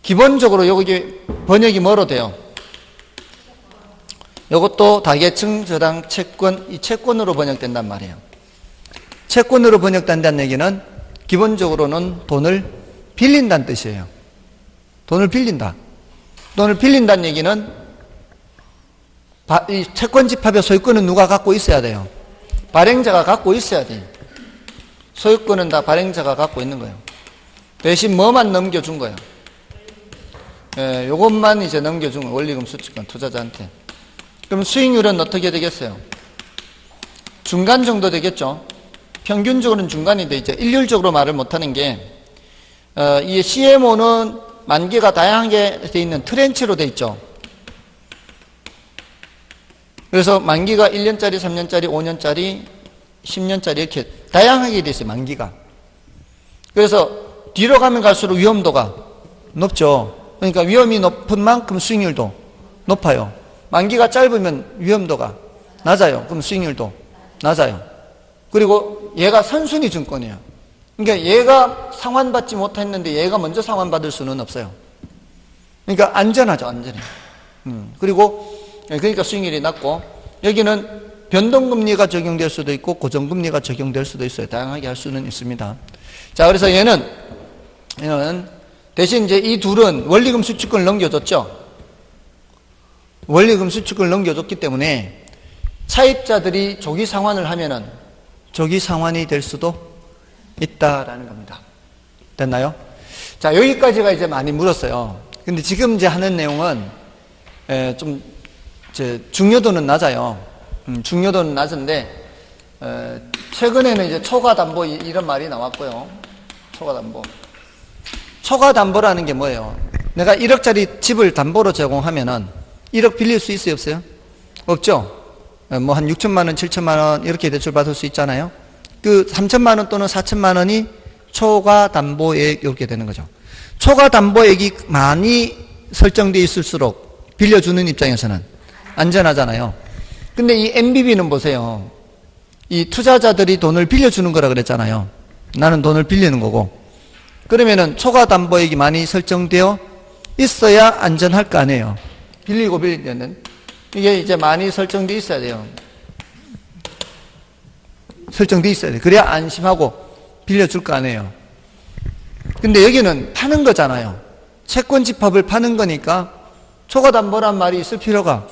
기본적으로 여기 번역이 뭐로 돼요? 이것도 다계층 저당 채권, 이 채권으로 번역된단 말이에요. 채권으로 번역된다는 얘기는 기본적으로는 돈을 빌린다는 뜻이에요. 돈을 빌린다. 돈을 빌린다는 얘기는 이 채권 집합의 소유권은 누가 갖고 있어야 돼요? 발행자가 갖고 있어야 돼요. 소유권은 다 발행자가 갖고 있는 거예요. 대신 뭐만 넘겨준 거예요? 요것만 이제 넘겨준 거예요. 원리금 수취권 투자자한테. 그럼 수익률은 어떻게 되겠어요? 중간 정도 되겠죠? 평균적으로는 중간인데, 이제 일률적으로 말을 못하는 게, 이 CMO는 만기가 다양하게 돼 있는 트렌치로 돼 있죠. 그래서 만기가 1년짜리, 3년짜리, 5년짜리, 10년짜리 이렇게 다양하게 돼 있어요, 만기가. 그래서 뒤로 가면 갈수록 위험도가 높죠. 그러니까 위험이 높은 만큼 수익률도 높아요. 만기가 짧으면 위험도가 낮아요. 그럼 수익률도 낮아요. 그리고 얘가 선순위 증권이에요. 그러니까 얘가 상환받지 못했는데 얘가 먼저 상환받을 수는 없어요. 그러니까 안전하죠, 안전해요. 그리고 그러니까 수익률이 낮고, 여기는 변동금리가 적용될 수도 있고 고정금리가 적용될 수도 있어요. 다양하게 할 수는 있습니다. 자, 그래서 얘는 대신 이제 이 둘은 원리금 수취권을 넘겨줬죠. 원리금 수취권을 넘겨줬기 때문에 차입자들이 조기 상환을 하면은 조기 상환이 될 수도 있다라는 겁니다. 됐나요? 자, 여기까지가 이제 많이 물었어요. 근데 지금 이제 하는 내용은 좀 이제 중요도는 낮아요. 중요도는 낮은데, 최근에는 이제 초과담보 이런 말이 나왔고요. 초과담보. 초과담보라는 게 뭐예요? 내가 1억짜리 집을 담보로 제공하면은 1억 빌릴 수 있어요, 없어요? 없죠? 뭐 한 6천만 원, 7천만 원 이렇게 대출 받을 수 있잖아요. 그 3천만 원 또는 4천만 원이 초과담보액 이렇게 되는 거죠. 초과담보액이 많이 설정되어 있을수록 빌려주는 입장에서는 안전하잖아요. 근데 이 MBB는 보세요. 이 투자자들이 돈을 빌려주는 거라 그랬잖아요. 나는 돈을 빌리는 거고. 그러면은 초과담보액이 많이 설정되어 있어야 안전할 거 아니에요. 빌리고 빌리는 이게 이제 많이 설정돼 있어야 돼요. 설정돼 있어야 돼. 그래야 안심하고 빌려줄 거 아니에요. 근데 여기는 파는 거잖아요. 채권 집합을 파는 거니까 초과담보란 말이 있을 필요가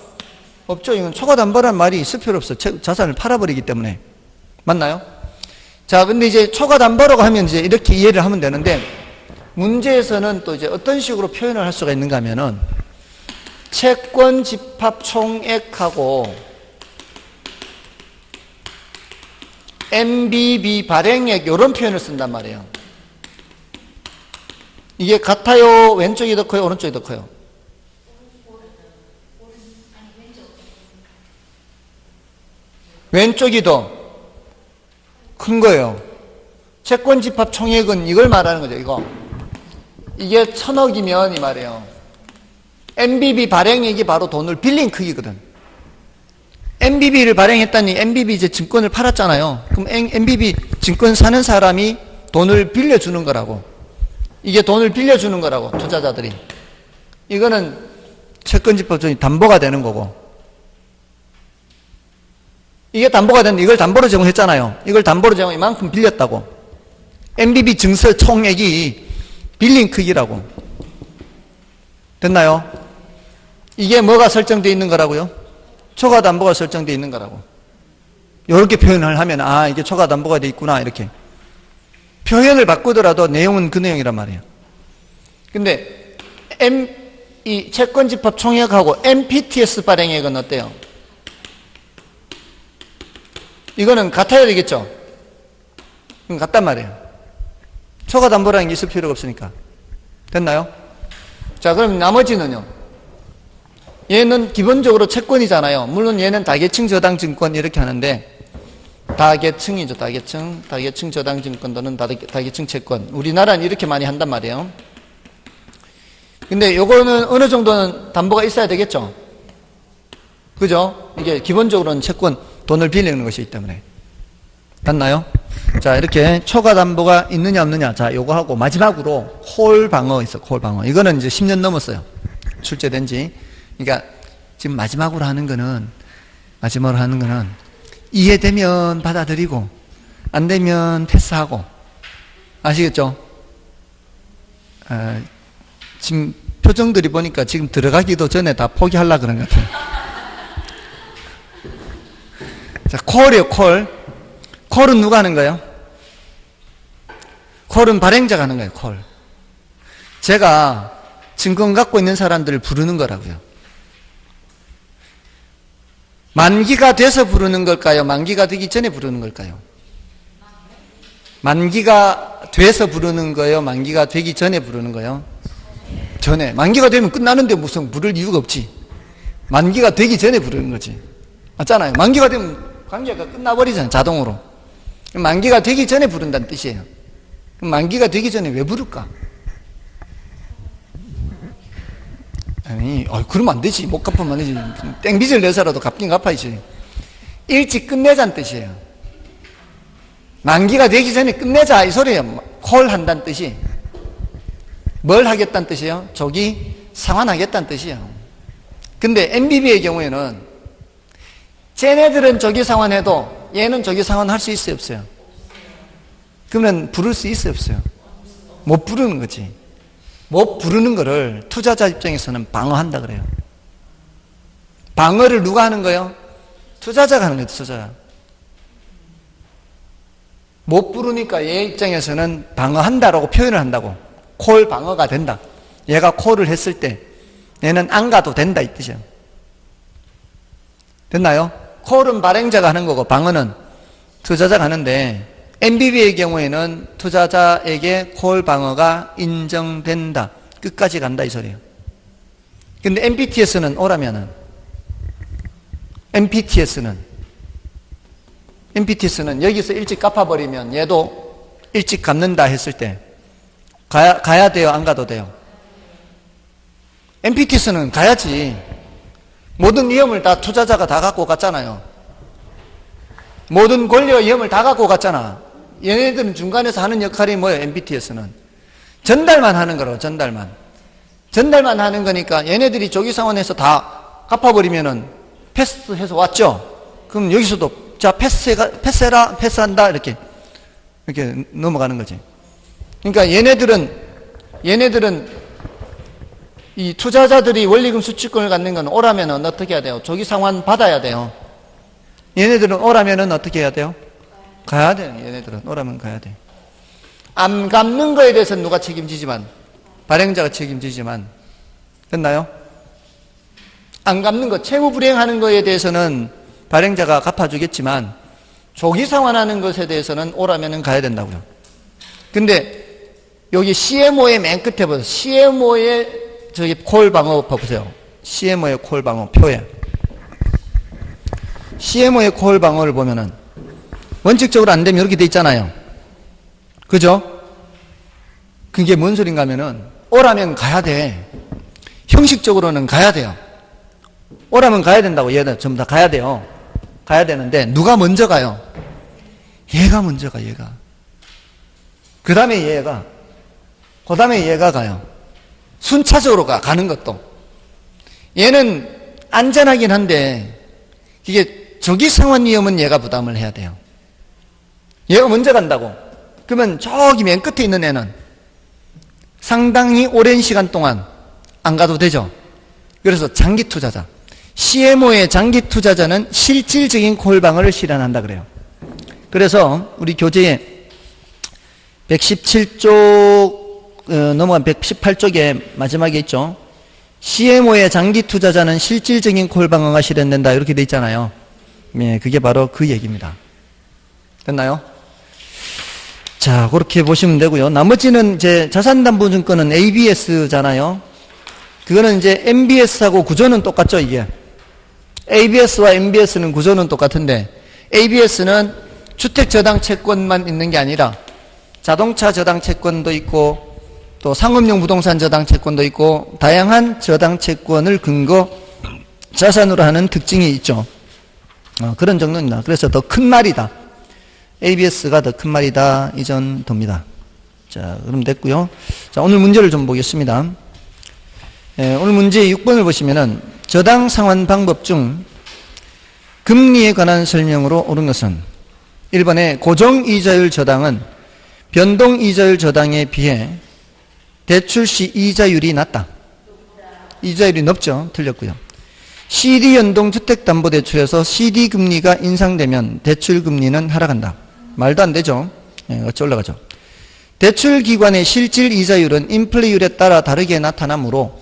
없죠. 이건 초과담보란 말이 있을 필요 없어. 자산을 팔아버리기 때문에. 맞나요? 자, 근데 이제 초과담보라고 하면 이제 이렇게 이해를 하면 되는데, 문제에서는 또 이제 어떤 식으로 표현을 할 수가 있는가 하면은, 채권 집합 총액하고 MBB 발행액 이런 표현을 쓴단 말이에요. 이게 같아요? 왼쪽이 더 커요? 오른쪽이 더 커요? 왼쪽이 더 큰 거예요. 채권 집합 총액은 이걸 말하는 거죠. 이게 1,000억이면 이 말이에요. MBB 발행액이 바로 돈을 빌린 크기거든. MBB를 발행했다니 MBB 이제 증권을 팔았잖아요. 그럼 MBB 증권 사는 사람이 돈을 빌려주는 거라고. 이게 돈을 빌려주는 거라고, 투자자들이. 이거는 채권 집합총액 담보가 되는 거고. 이게 담보가 되는데 이걸 담보로 제공했잖아요. 이걸 담보로 제공 이만큼 빌렸다고. MBB 증서 총액이 빌린 크기라고. 됐나요? 이게 뭐가 설정되어 있는 거라고요? 초과담보가 설정되어 있는 거라고. 이렇게 표현을 하면 아 이게 초과담보가 되어 있구나 이렇게. 표현을 바꾸더라도 내용은 그 내용이란 말이에요. 근데 이 채권 집합 총액하고 MPTS 발행액은 어때요? 이거는 같아야 되겠죠? 같단 말이에요. 초과담보라는 게 있을 필요가 없으니까. 됐나요? 자, 그럼 나머지는요? 얘는 기본적으로 채권이잖아요. 물론 얘는 다계층 저당증권 이렇게 하는데, 다계층이죠, 다계층. 다계층 저당증권 또는 다계층 채권. 우리나라는 이렇게 많이 한단 말이에요. 근데 요거는 어느 정도는 담보가 있어야 되겠죠? 그죠? 이게 기본적으로는 채권, 돈을 빌리는 것이기 때문에. 맞나요? 자, 이렇게 초과담보가 있느냐 없느냐. 자, 요거 하고 마지막으로 콜방어 있어. 콜방어. 이거는 이제 10년 넘었어요. 출제된 지. 그러니까 지금 마지막으로 하는 거는 이해되면 받아들이고 안 되면 패스하고. 아시겠죠? 지금 표정들이 보니까 지금 들어가기도 전에 다 포기하려고 그런 것 같아요. 자, 콜이에요, 콜. 콜은 누가 하는 거예요? 콜은 발행자가 하는 거예요, 콜. 제가 증권 갖고 있는 사람들을 부르는 거라고요. 만기가 돼서 부르는 걸까요? 만기가 되기 전에 부르는 걸까요? 만기가 돼서 부르는 거예요? 만기가 되기 전에 부르는 거예요? 전에. 만기가 되면 끝나는데 무슨 부를 이유가 없지. 만기가 되기 전에 부르는 거지. 맞잖아요. 만기가 되면 관계가 끝나버리잖아요, 자동으로. 만기가 되기 전에 부른다는 뜻이에요. 그럼 만기가 되기 전에 왜 부를까? 아니, 그러면 안 되지. 못 갚으면 안 되지. 땡빚을 내서라도 갚긴 갚아야지. 일찍 끝내자는 뜻이에요. 만기가 되기 전에 끝내자 이 소리예요. 콜 한다는 뜻이. 뭘 하겠다는 뜻이에요? 조기 상환하겠다는 뜻이에요. 근데 MBB의 경우에는 쟤네들은 조기 상환해도 얘는 조기 상환할 수 있어요, 없어요? 그러면 부를 수 있어요, 없어요? 못 부르는 거지. 못 부르는 거를 투자자 입장에서는 방어한다 그래요. 방어를 누가 하는 거예요? 투자자가 하는 거예요, 투자자. 못 부르니까 얘 입장에서는 방어한다라고 표현을 한다고. 콜 방어가 된다. 얘가 콜을 했을 때 얘는 안 가도 된다 이 뜻이에요. 됐나요? 콜은 발행자가 하는 거고 방어는 투자자가 하는데, MBB의 경우에는 투자자에게 콜 방어가 인정된다. 끝까지 간다 이 소리예요. 근데 MPTS는 오라면은 MPTS는 여기서 일찍 갚아버리면 얘도 일찍 갚는다 했을 때 가야 돼요? 안 가도 돼요? MPTS는 가야지. 모든 위험을 다 투자자가 다 갖고 갔잖아요. 모든 권리와 위험을 다 갖고 갔잖아. 얘네들은 중간에서 하는 역할이 뭐예요? MPTS는 전달만 하는 거라고. 전달만. 전달만 하는 거니까 얘네들이 조기 상환해서 다 갚아버리면은 패스해서 왔죠. 그럼 여기서도 자 패스해라 패스한다 이렇게 넘어가는 거지. 그러니까 얘네들은 이 투자자들이 원리금 수취권을 갖는 건 오라면은 어떻게 해야 돼요? 조기 상환 받아야 돼요. 얘네들은 오라면은 어떻게 해야 돼요? 가야 돼요. 얘네들은 오라면 가야 돼. 안 갚는 거에 대해서는 누가 책임지지만, 발행자가 책임지지만, 됐나요? 안 갚는 거, 채무 불이행하는 거에 대해서는 발행자가 갚아주겠지만, 조기 상환하는 것에 대해서는 오라면은 가야 된다고요. 근데 여기 CMO의 맨 끝에 보세요. CMO의 저기 콜 방어 봐보세요. CMO의 콜 방어 표에. CMO의 콜 방어를 보면은 원칙적으로 안 되면 이렇게 돼 있잖아요. 그죠? 그게 뭔 소린가 하면은 오라면 가야 돼. 형식적으로는 가야 돼요. 오라면 가야 된다고. 얘들 전부 다 가야 돼요. 가야 되는데 누가 먼저 가요? 얘가 먼저 가. 얘가. 그 다음에 얘가. 그 다음에 얘가 가요. 순차적으로 가는 것도. 얘는 안전하긴 한데 이게 조기 상환 위험은 얘가 부담을 해야 돼요. 얘가 먼저 간다고. 그러면 저기 맨 끝에 있는 애는 상당히 오랜 시간 동안 안 가도 되죠. 그래서 장기 투자자. CMO의 장기 투자자는 실질적인 콜방어를 실현한다 그래요. 그래서 우리 교재에 117쪽 넘어간 118쪽에 마지막에 있죠. CMO의 장기 투자자는 실질적인 콜방어가 실현된다 이렇게 돼 있잖아요. 네, 그게 바로 그 얘기입니다. 됐나요? 자, 그렇게 보시면 되고요. 나머지는 이제 자산담보증권은 ABS잖아요. 그거는 이제 MBS하고 구조는 똑같죠, 이게. ABS와 MBS는 구조는 똑같은데 ABS는 주택저당채권만 있는 게 아니라 자동차 저당채권도 있고 또 상업용 부동산 저당채권도 있고 다양한 저당채권을 근거 자산으로 하는 특징이 있죠. 그런 정도입니다. 그래서 더 큰 말이다. ABS가 더 큰 말이다. 이 정도입니다. 자, 그럼 됐고요. 자, 오늘 문제를 좀 보겠습니다. 오늘 문제 6번을 보시면은 저당 상환 방법 중 금리에 관한 설명으로 옳은 것은 1번에 고정이자율 저당은 변동이자율 저당에 비해 대출 시 이자율이 낮다. 이자율이 높죠. 틀렸고요. CD 연동 주택담보대출에서 CD 금리가 인상되면 대출 금리는 하락한다. 말도 안 되죠. 어찌 올라가죠. 대출 기관의 실질 이자율은 인플레이율에 따라 다르게 나타나므로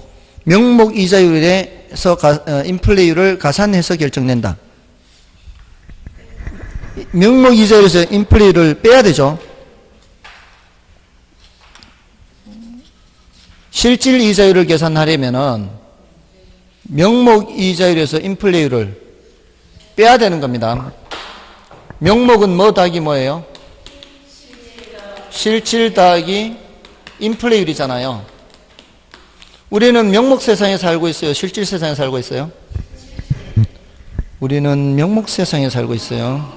명목 이자율에서 인플레이율을 가산해서 결정된다. 명목 이자율에서 인플레이율을 빼야 되죠. 실질 이자율을 계산하려면은 명목 이자율에서 인플레이율을 빼야 되는 겁니다. 명목은 뭐 더하기 뭐예요? 실질 더하기 인플레이율이잖아요. 우리는 명목 세상에 살고 있어요? 실질 세상에 살고 있어요? 우리는 명목 세상에 살고 있어요.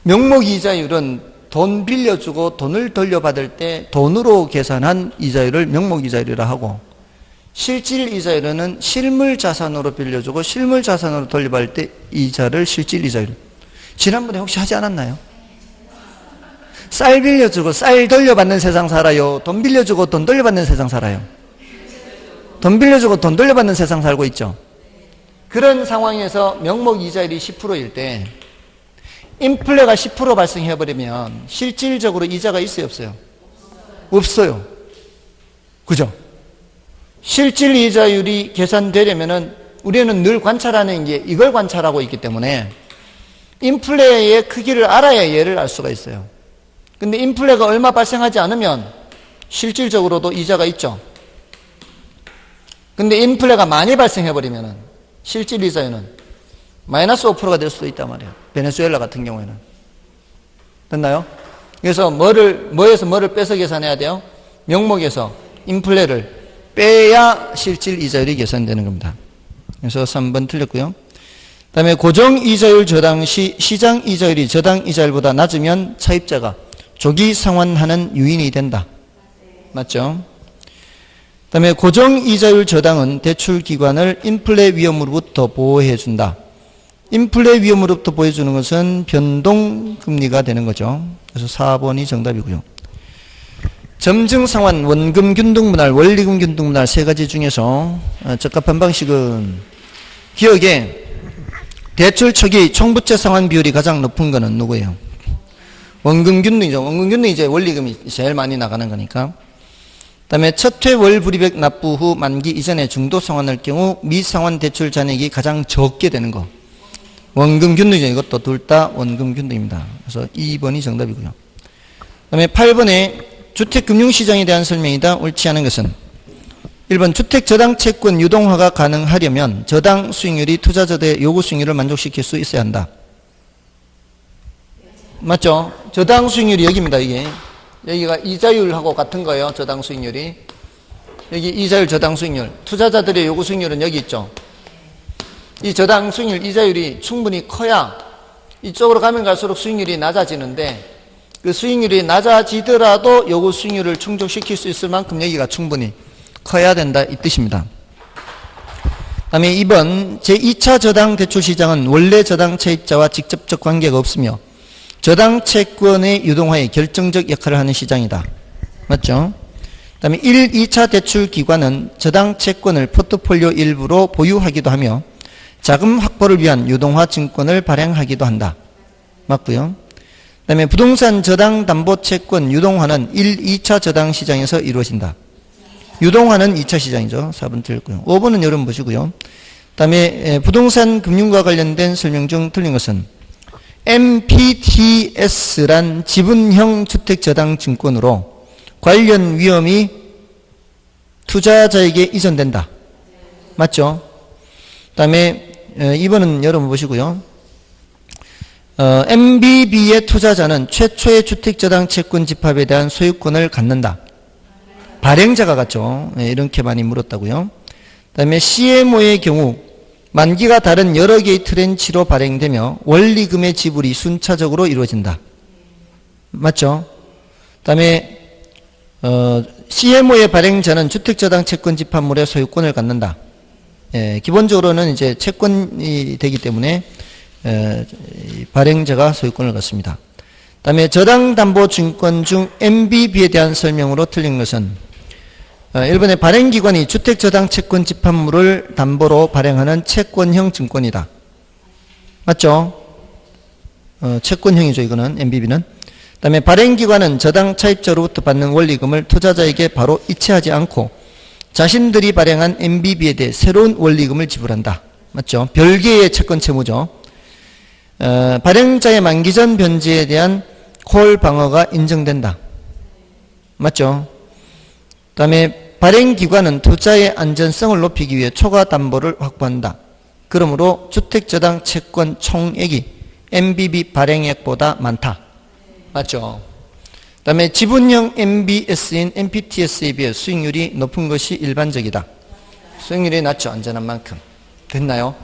명목 이자율은 돈 빌려주고 돈을 돌려받을 때 돈으로 계산한 이자율을 명목 이자율이라 하고 실질 이자율은 실물 자산으로 빌려주고 실물 자산으로 돌려받을 때 이자를 실질 이자율. 지난번에 혹시 하지 않았나요? 쌀 빌려주고 쌀 돌려받는 세상 살아요? 돈 빌려주고 돈 돌려받는 세상 살아요? 돈 빌려주고 돈 돌려받는 세상 살고 있죠. 그런 상황에서 명목 이자율이 10%일 때 인플레가 10% 발생해버리면 실질적으로 이자가 있어요, 없어요? 없어요. 그죠? 실질 이자율이 계산되려면은 우리는 늘 관찰하는 게 이걸 관찰하고 있기 때문에 인플레의 크기를 알아야 얘를 알 수가 있어요. 근데 인플레가 얼마 발생하지 않으면 실질적으로도 이자가 있죠. 근데 인플레가 많이 발생해버리면은 실질 이자율은 마이너스 5%가 될 수도 있단 말이에요. 베네수엘라 같은 경우에는. 됐나요? 그래서 뭐에서 뭐를 빼서 계산해야 돼요? 명목에서 인플레를 빼야 실질 이자율이 계산되는 겁니다. 그래서 3번 틀렸고요. 그 다음에 고정 이자율 저당 시 시장 이자율이 저당 이자율보다 낮으면 차입자가 조기 상환하는 유인이 된다. 맞죠? 다음에 고정이자율 저당은 대출기관을 인플레 위험으로부터 보호해준다. 인플레 위험으로부터 보호해주는 것은 변동금리가 되는 거죠. 그래서 4번이 정답이고요. 점증상환, 원금 균등분할, 원리금 균등분할 세 가지 중에서 적합한 방식은 기억에 대출 초기 총부채 상환 비율이 가장 높은 거는 누구예요? 원금 균등이죠. 원금 균등이 이제 원리금이 제일 많이 나가는 거니까. 그 다음에 첫 회 월 불이백 납부 후 만기 이전에 중도 상환할 경우 미상환 대출 잔액이 가장 적게 되는 거. 원금 균등이죠. 이것도 둘 다 원금 균등입니다. 그래서 2번이 정답이고요. 그 다음에 8번에 주택금융시장에 대한 설명이다. 옳지 않은 것은 1번 주택저당 채권 유동화가 가능하려면 저당 수익률이 투자자들의 요구 수익률을 만족시킬 수 있어야 한다. 맞죠? 저당 수익률이 여기입니다. 이게 여기가 이자율하고 같은 거예요. 저당 수익률이 여기 이자율 저당 수익률, 투자자들의 요구 수익률은 여기 있죠. 이 저당 수익률 이자율이 충분히 커야 이쪽으로 가면 갈수록 수익률이 낮아지는데 그 수익률이 낮아지더라도 요구 수익률을 충족시킬 수 있을 만큼 여기가 충분히 커야 된다 이 뜻입니다. 다음에 2번 제2차 저당 대출 시장은 원래 저당 차입자와 직접적 관계가 없으며 저당 채권의 유동화에 결정적 역할을 하는 시장이다. 맞죠? 다음에 1, 2차 대출 기관은 저당 채권을 포트폴리오 일부로 보유하기도 하며 자금 확보를 위한 유동화 증권을 발행하기도 한다. 맞고요. 그 다음에 부동산 저당 담보 채권 유동화는 1, 2차 저당 시장에서 이루어진다. 유동화는 2차 시장이죠. 4번 틀렸고요. 5번은 여러분 보시고요. 그 다음에 부동산 금융과 관련된 설명 중 틀린 것은 MPTS란 지분형 주택저당 증권으로 관련 위험이 투자자에게 이전된다. 맞죠? 그 다음에 2번은 여러분 보시고요. MBB의 투자자는 최초의 주택저당 채권 집합에 대한 소유권을 갖는다. 발행자가 갖죠. 이렇게 많이 물었다고요. 그 다음에 CMO의 경우 만기가 다른 여러 개의 트렌치로 발행되며 원리금의 지불이 순차적으로 이루어진다. 맞죠? 그 다음에 CMO의 발행자는 주택저당 채권 집합물의 소유권을 갖는다. 기본적으로는 이제 채권이 되기 때문에 발행자가 소유권을 갖습니다. 그 다음에 저당담보증권 중 MBB에 대한 설명으로 틀린 것은 1번에 발행기관이 주택저당 채권 집합물을 담보로 발행하는 채권형 증권이다. 맞죠? 채권형이죠. 이거는 MBB는. 그 다음에 발행기관은 저당 차입자로부터 받는 원리금을 투자자에게 바로 이체하지 않고 자신들이 발행한 MBB에 대해 새로운 원리금을 지불한다. 맞죠? 별개의 채권 채무죠. 발행자의 만기 전 변제에 대한 콜 방어가 인정된다. 맞죠? 그 다음에 발행기관은 투자의 안전성을 높이기 위해 초과 담보를 확보한다. 그러므로 주택저당 채권 총액이 MBB 발행액보다 많다. 맞죠? 그 다음에 지분형 MBS인 MPTS에 비해 수익률이 높은 것이 일반적이다. 수익률이 낮죠. 안전한 만큼. 됐나요?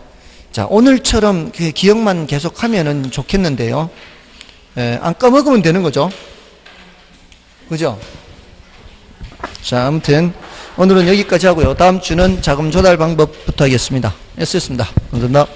자, 오늘처럼 기억만 계속하면은 좋겠는데요. 안 까먹으면 되는 거죠. 그죠? 자, 아무튼 오늘은 여기까지 하고요. 다음 주는 자금 조달 방법부터 하겠습니다. 애쓰셨습니다. 감사합니다.